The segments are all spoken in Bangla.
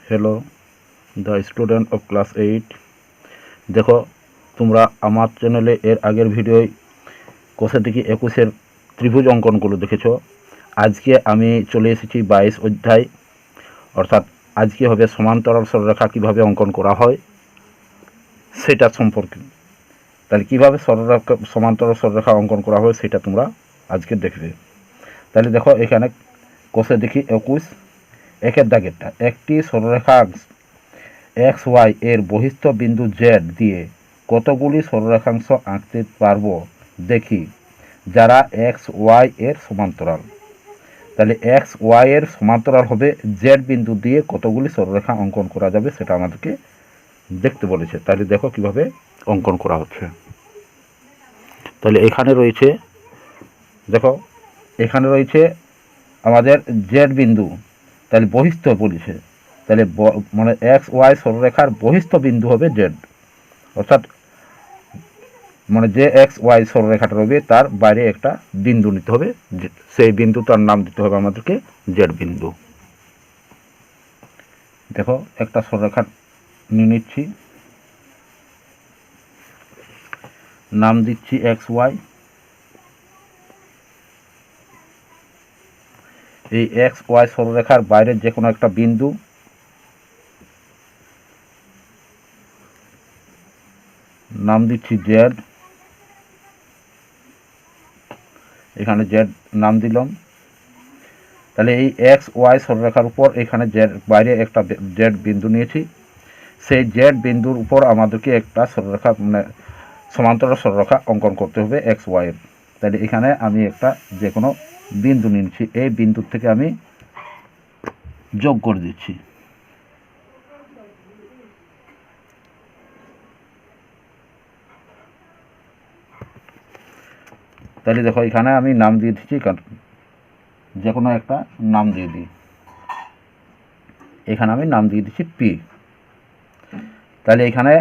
Hello the student of class 8। দেখো তোমরা আমার চ্যানেলে এর আগের ভিডিওয় কোষে থেকে 21-এর ত্রিভুজ অঙ্কনগুলো দেখেছো। আজকে আমি চলে এসেছি 22 অধ্যায়, অর্থাৎ আজকে হবে সমান্তরাল সরলরেখা কীভাবে অঙ্কন করা হয় সেটা সম্পর্কে। তাহলে কীভাবে সমান্তরাল সরলরেখা অঙ্কন করা হয় সেটা তোমরা আজকে দেখবে। তাহলে দেখো এখানে কোষে দেখি 21 একের দাগেরটা, একটি সরলরেখা এক্স ওয়াই এর বহিস্থ বিন্দু জেড দিয়ে কতগুলি সরলরেখাংশ আঁকতে পারবো দেখি যারা এক্স ওয়াই এর সমান্তরাল। তাহলে এক্স ওয়াই এর সমান্তরাল হবে জেড বিন্দু দিয়ে কতগুলি সরলরেখা অঙ্কন করা যাবে সেটা আমাদেরকে দেখতে বলেছে। তাহলে দেখো কিভাবে অঙ্কন করা হচ্ছে। তাহলে এখানে রয়েছে, দেখো এখানে রয়েছে আমাদের জেড বিন্দু, তাহলে বহিস্থ বলেছে, তাহলে মানে এক্স ওয়াই সরলরেখার বহিস্থ বিন্দু হবে জেড, অর্থাৎ মানে যে এক্স ওয়াই সরলরেখাটা রয়েছে তার বাইরে একটা বিন্দু নিতে হবে, সেই বিন্দুটার নাম দিতে হবে আমাদেরকে জেড বিন্দু। দেখো একটা সরলরেখা নিয়ে নিচ্ছি, নাম দিচ্ছি এক্স ওয়াই। এই এক্স ওয়াই সরলরেখার বাইরে যে কোনো একটা বিন্দু নাম দিচ্ছি জেড। এখানে জেড নাম দিলাম। তাহলে এই এক্স ওয়াই সরলরেখার উপর এখানে জেড বাইরে একটা জেড বিন্দু নিয়েছি, সেই জেড বিন্দুর উপর আমাদেরকে একটা সরলরেখা মানে সমান্তরাল সরলরেখা অঙ্কন করতে হবে এক্স ওয়াইয়ের। তাহলে এখানে আমি একটা যে কোনো বিন্দু নিচ্ছি, এই বিন্দুর থেকে আমি যোগ করে দিচ্ছি। তাহলে দেখো এখানে আমি নাম দিয়ে দিচ্ছি, যে কোনো একটা নাম দিয়ে দিই। এখানে আমি নাম দিয়ে দিচ্ছি পি। তাহলে এখানে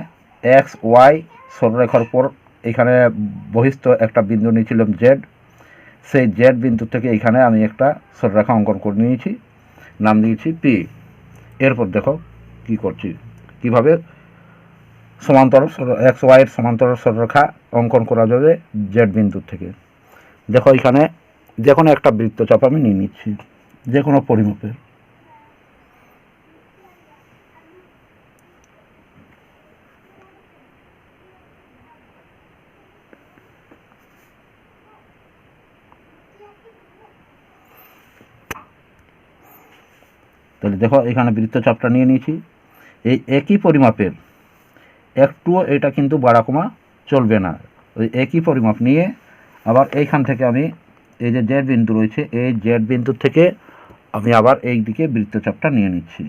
এক্স ওয়াই সরলরেখার উপর এখানে বহিস্থ একটা বিন্দু নিয়েছিলাম জেড, সেই জেড বিন্দু থেকে এখানে আমি একটা সরলরেখা অঙ্কন করে নিয়েছি, নাম দিয়েছি পি। এরপর দেখো কি করছি, কিভাবে সমান্তরাল এক্স ওয়াইয়ের সমান্তরাল সরলরেখা অঙ্কন করা যাবে জেড বিন্দুর থেকে। দেখো এখানে যে কোনো একটা বৃত্তচাপ আমি নিয়ে নিচ্ছি, যে কোনো পরিমাপের। তাহলে দেখো এখানে বৃত্তচাপটা নিয়ে নিয়েছি, এই একই পরিমাপের, একটুও এটা কিন্তু বাড়া কমা চলবে না, ওই একই পরিমাপ নিয়ে আবার এইখান থেকে আমি এই যে জেড বিন্দু রয়েছে এই জেড বিন্দু থেকে আমি আবার এই দিকে বৃত্তচাপটা নিয়ে নিচ্ছি।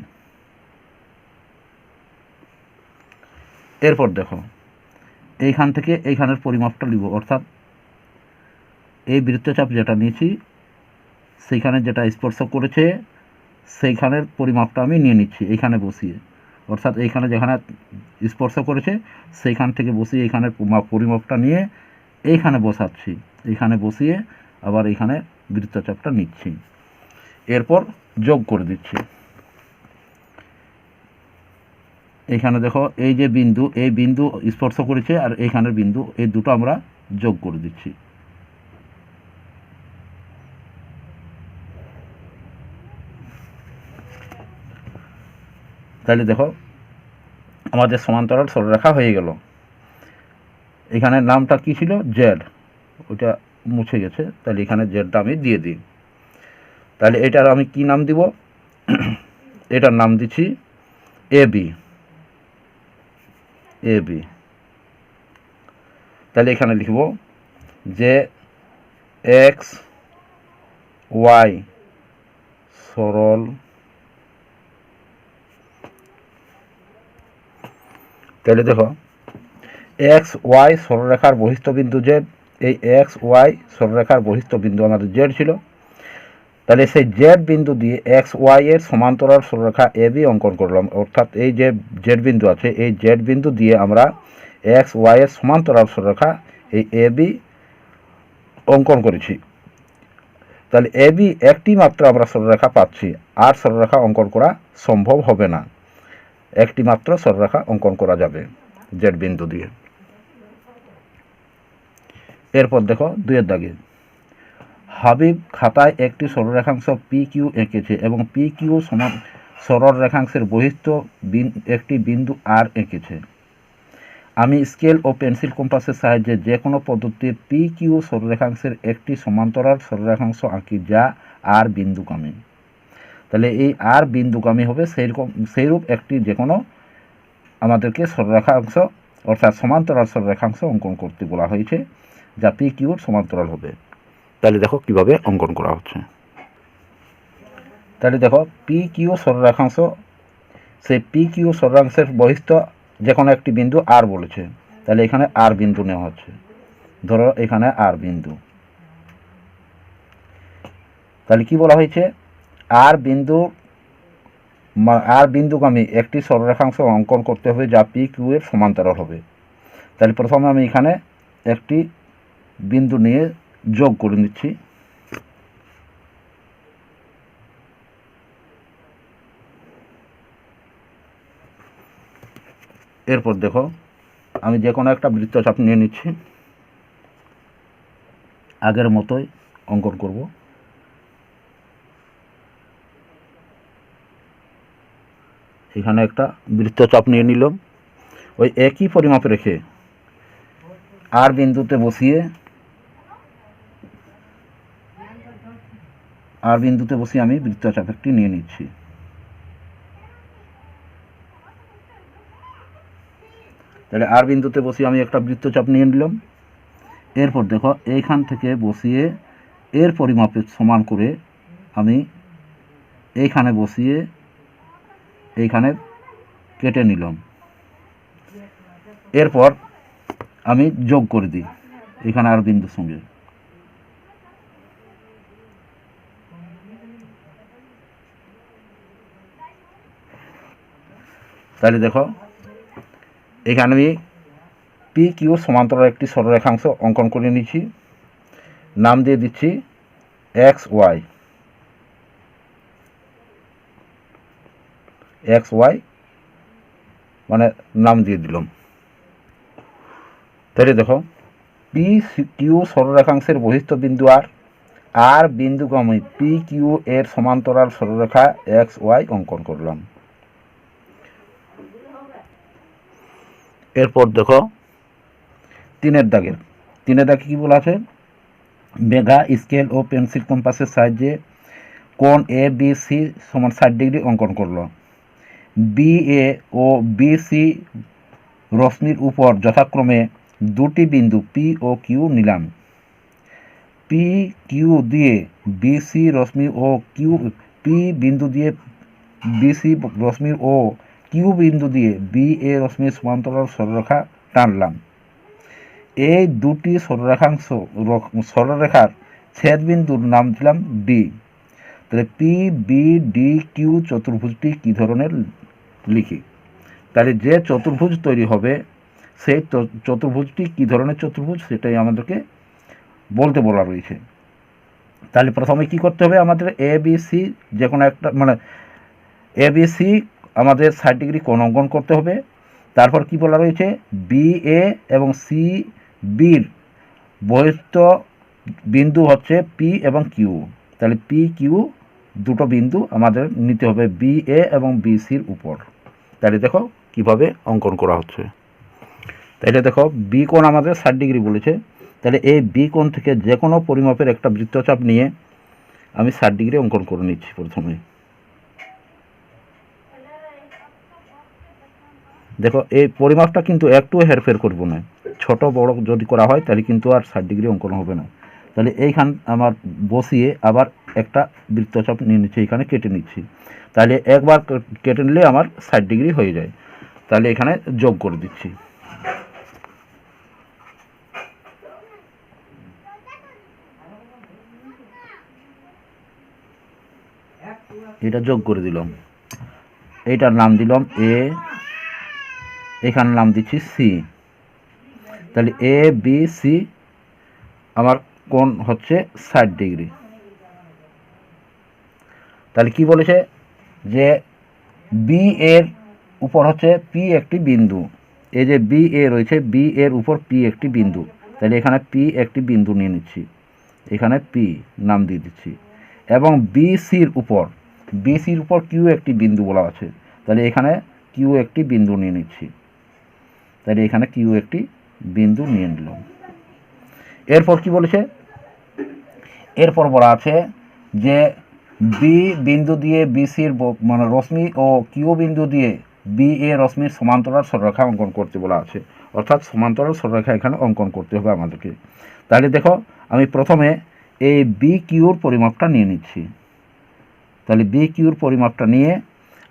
এরপর দেখো এইখান থেকে এইখানের পরিমাপটা নিব, অর্থাৎ এই বৃত্তচাপ যেটা নিয়েছি সেইখানে যেটা স্পর্শ করেছে সেইখানের পরিমাপটা আমি নিয়ে নিচ্ছি এইখানে বসিয়ে, অর্থাৎ এইখানে যেখানে স্পর্শ করেছে সেইখান থেকে বসিয়ে এইখানের পরিমাপটা নিয়ে এইখানে বসাচ্ছি, এইখানে বসিয়ে আবার এইখানে বৃত্তচাপটা নিচ্ছি। এরপর যোগ করে দিচ্ছি। এইখানে দেখো এই যে বিন্দু, এই বিন্দু স্পর্শ করেছে আর এইখানের বিন্দু, এই দুটো আমরা যোগ করে দিচ্ছি। তাহলে দেখো আমাদের সমান্তরাল সরলরেখা হয়ে গেল। এখানে নামটা কি ছিল জেড, ওটা মুছে গেছে, তাহলে এখানে জেডটা আমি দিয়ে দিই। তাহলে এটার আমি কি নাম দিব, এটার নাম দিচ্ছি এ বি। A B. তাহলে এখানে লিখব যে এক্স ওয়াই সরল তাহলে দেখো এক্স ওয়াই সরলরেখার বহিস্থ বিন্দু জেড, এই এক্স ওয়াই সরলরেখার বহিস্থ বিন্দু আমাদের জেড ছিল, তাহলে সেই জেড বিন্দু দিয়ে এক্স ওয়াই এর সমান্তরাল সরলরেখা এ বি অঙ্কন করলাম, অর্থাৎ এই যে জেড বিন্দু আছে এই জেড বিন্দু দিয়ে আমরা এক্স ওয়াই এর সমান্তরাল সরলরেখা এই এ বি অঙ্কন করেছি। তাহলে এ বি একটি মাত্র আমরা সরলরেখা পাচ্ছি, আর সরলরেখা অঙ্কন করা সম্ভব হবে না। একটি মাত্র সরলরেখা অঙ্কন করা যাবে জেড বিন্দু দিয়ে। এরপর দেখো 2 দাগে, হাবিব খাতায় একটি সরলরেখাংশ পি কিউ এঁকেছে এবং পি কিউ সমান সরলরেখাংশের বহিস্থ একটি বিন্দু আর এঁকেছে। আমি স্কেল ও পেন্সিল কম্পাসের সাহায্যে যে কোনো পদ্ধতির পি কিউ সরলরেখাংশের একটি সমান্তরাল সরলরেখাংশ আঁকি যা আর বিন্দুগামী। তাহলে এই আর বিন্দুগামী হবে সেইরূপ একটি যে কোনো আমাদেরকে সরলরেখাংশ অর্থাৎ সমান্তরাল সরলরেখাংশ অঙ্কন করতে বলা হয়েছে যা পি কিউর সমান্তরাল হবে। তাহলে দেখো কিভাবে অঙ্কন করা হচ্ছে। তাহলে দেখো পি কিউ সরলরেখাংশ, সেই পি কিউ সরলরেখাংশের বহিস্থ যে কোনো একটি বিন্দু আর বলেছে, তাহলে এখানে আর বিন্দু নেওয়া হচ্ছে। ধরো এখানে আর বিন্দু, তাহলে কি বলা হয়েছে, আর বিন্দুগামী একটি সরলরেখাংশ অঙ্কন করতে হবে যা পি কিউ এর সমান্তরাল হবে। তাহলে প্রথমে আমি এখানে একটি বিন্দু নিয়ে যোগ করে নিচ্ছি। এরপর দেখো আমি যে কোনো একটা বৃত্তচাপ নিয়ে নিচ্ছি, আগের মতোই অঙ্কন করব। এখানে একটা বৃত্তচাপ নিয়ে নিলাম, ওই একই পরিমাপ রেখে আর বিন্দুতে বসিয়ে আমি বৃত্তচাপ একটি নিয়ে নিচ্ছি। তাহলে আর বিন্দুতে বসিয়ে আমি একটা বৃত্তচাপ নিয়ে নিলাম। এরপর দেখো এইখান থেকে বসিয়ে এর পরিমাপের সমান করে আমি এইখানে বসিয়ে এইখানে কেটে নিলাম। এরপর আমি যোগ করে দিই এখানে আর বিন্দুর সঙ্গে। তাহলে দেখো এখানে আমি পি কিউ সমান্তরাল একটি সরলরেখাংশ অঙ্কন করে নিচ্ছি, নাম দিয়ে দিচ্ছি এক্স ওয়াই মানে নাম দিয়ে দিলাম। তাহলে দেখো পি কিউ সরলরেখাংশের বহিস্থ বিন্দু আর বিন্দুগামী পি কিউ এর সমান্তরাল সরলরেখা এক্স ওয়াই অঙ্কন করলাম। এরপর দেখো 3 দাগে কি বলা আছে, মেগা স্কেল ও পেন্সিল কম্পাসের সাহায্যে কোণ এ বি সি সমান 60 ডিগ্রি অঙ্কন করলো। B A O B C রশ্মির উপর যথাক্রমে দুটি বিন্দু পি ও কিউ নিলাম। পি কিউ দিয়ে বি সি রশ্মি ও পি বিন্দু দিয়ে বি সি রশ্মির ও কিউ বিন্দু দিয়ে বি এ রশ্মির সমান্তরাল সরলরেখা টানলাম। এই দুটি সরলরেখার ছেদ বিন্দুর নাম দিলাম ডি। তাহলে পি বি ডি কিউ চতুর্ভুজটি কী ধরনের লিখি। তাহলে যে চতুর্ভুজ তৈরি হবে সেই চতুর্ভুজটি কী ধরনের চতুর্ভুজ সেটাই আমাদেরকে বলতে বলা রয়েছে। তাহলে প্রথমে কি করতে হবে, আমাদের এ বি সি যে কোনো একটা মানে এ বি সি আমাদের 60 ডিগ্রি কোণ অঙ্কন করতে হবে। তারপর কি বলা রয়েছে, বি এ এবং সি বির বহিস্থ বিন্দু হচ্ছে পি এবং কিউ। তাহলে পি কিউ দুটো বিন্দু আমাদের নিতে হবে বি এ এবং বি সির উপর। তাহলে দেখো কিভাবে অঙ্কন করা হচ্ছে। তাহলে দেখো বি কোণ আমাদের 60 ডিগ্রি বলেছে, তাহলে এই বি কোণ থেকে যে কোনো পরিমাপের একটা বৃত্তচাপ নিয়ে আমি 60 ডিগ্রি অঙ্কন করে নিচ্ছি প্রথমে। দেখো এই পরিমাপটা কিন্তু একটু হেরফের করবো না, ছোট বড় যদি করা হয় তাহলে কিন্তু আর 60 ডিগ্রি অঙ্কন হবে না। তাহলে এইখান আমার বসিয়ে আবার একটা বৃত্তচাপ নিয়ে নিচ্ছি, এখানে কেটে নিচ্ছি। তাহলে একবার কেটে নিলে আমার 60 ডিগ্রি হয়ে যায়। তাহলে এখানে যোগ করে দিচ্ছি। এটা যোগ করে দিলাম, এইটার নাম দিলাম এ, এখানে নাম দিচ্ছি সি। তাহলে এ বি সি আমার কোণ হচ্ছে 60 ডিগ্রি। তাহলে কি বলেছে যে বি এর উপর হচ্ছে পি একটি বিন্দু, এই যে বি এ রয়েছে, বি এর উপর পি একটি বিন্দু, তাহলে এখানে পি একটি বিন্দু নিয়ে নিচ্ছি, এখানে পি নাম দিয়ে দিচ্ছি। এবং বিসির উপর কিউ একটি বিন্দু বলা আছে, তাহলে এখানে কিউ একটি বিন্দু নিয়ে নিচ্ছি, তাহলে এখানে কিউ একটি বিন্দু নিয়ে নিলাম। এরপর কি বলেছে, এরপর বলা আছে যে বি বিন্দু দিয়ে বিসির মানে রশ্মি ও কিউ বিন্দু দিয়ে বি এ রশ্মির সমান্তরাল সরলরেখা অঙ্কন করতে বলা আছে, অর্থাৎ সমান্তরাল সরলরেখা এখানে অঙ্কন করতে হবে আমাদেরকে। তাহলে দেখো আমি প্রথমে এই বি কিউর পরিমাপটা নিয়ে নিচ্ছি, তাহলে বি কিউর পরিমাপটা নিয়ে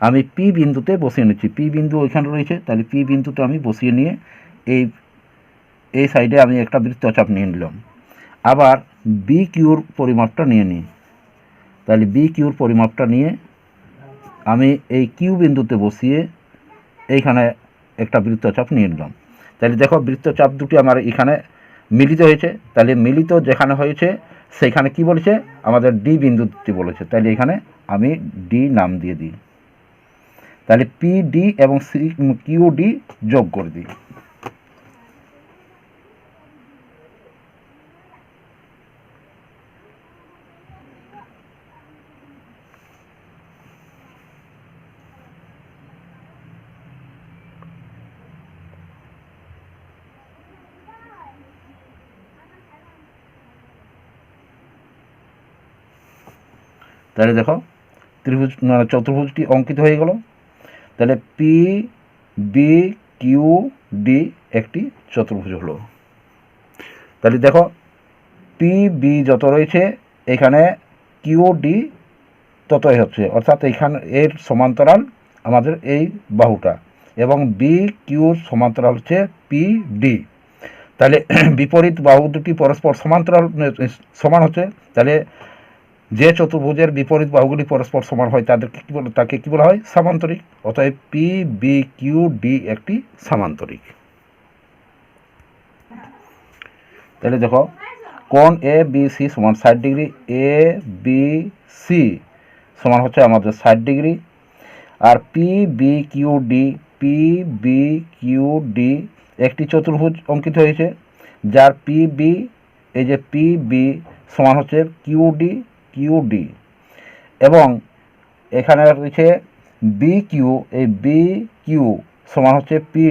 আমি পি বিন্দুতে বসিয়ে নিচ্ছি, পি বিন্দু ওইখানে রয়েছে, তাহলে পি বিন্দুতে আমি বসিয়ে নিয়ে এই সাইডে আমি একটা বৃত্তচাপ নিয়ে নিলাম। আবার বি কিউর পরিমাপটা নিয়ে নিই, তাহলে বি কিউর পরিমাপটা নিয়ে আমি এই কিউ বিন্দুতে বসিয়ে এইখানে একটা বৃত্তচাপ নিয়ে নিলাম। তাহলে দেখো বৃত্তচাপ দুটি আমার এখানে মিলিত হয়েছে, তাহলে মিলিত যেখানে হয়েছে সেইখানে কি বলেছে, আমাদের ডি বিন্দুটি বলেছে, তাহলে এখানে আমি ডি নাম দিয়ে দিই, তাহলে পি ডি এবং সি কিউ ডি যোগ করে দিই। তাহলে দেখো চতুর্ভুজটি অঙ্কিত হয়ে গেল। তাহলে পি বি কিউ ডি একটি চতুর্ভুজ হলো। তাহলে দেখো পি বি যত রয়েছে এখানে কিউ ডি ততই হচ্ছে, অর্থাৎ এইখানে এর সমান্তরাল আমাদের এই বাহুটা, এবং বি কিউর সমান্তরাল হচ্ছে পি ডি। তাহলে বিপরীত বাহু দুটি পরস্পর সমান্তরাল সমান হচ্ছে, তাহলে যে চতুর্ভুজের বিপরীত বাহুগুলি পরস্পর সমান হয় তাকে কি বলা হয়, সামান্তরিক। অতএব পি বি কিউ ডি একটি সামান্তরিক। তাহলে দেখো কোণ এ বি সি সমান 60 ডিগ্রি, এ বি সি সমান হচ্ছে আমাদের 60 ডিগ্রি। আর পি বি কিউ ডি একটি চতুর্ভুজ অঙ্কিত হয়েছে, যার পি বি এই যে পি বি সমান হচ্ছে কিউ ডি, এবং এখানে রয়েছে বি কিউ, এই বি কিউ সমান হচ্ছে পি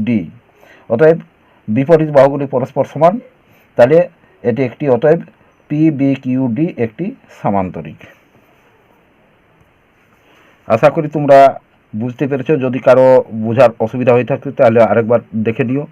ডি। অতএব বিপরীত বাহুগুলি পরস্পর সমান, তাহলে এটি একটি, অতএব পি বি কিউ ডি একটি সামান্তরিক। আশা করি তোমরা বুঝতে পেরেছো। যদি কারো বোঝার অসুবিধা হয়ে থাকে তাহলে আরেকবার দেখে নিও।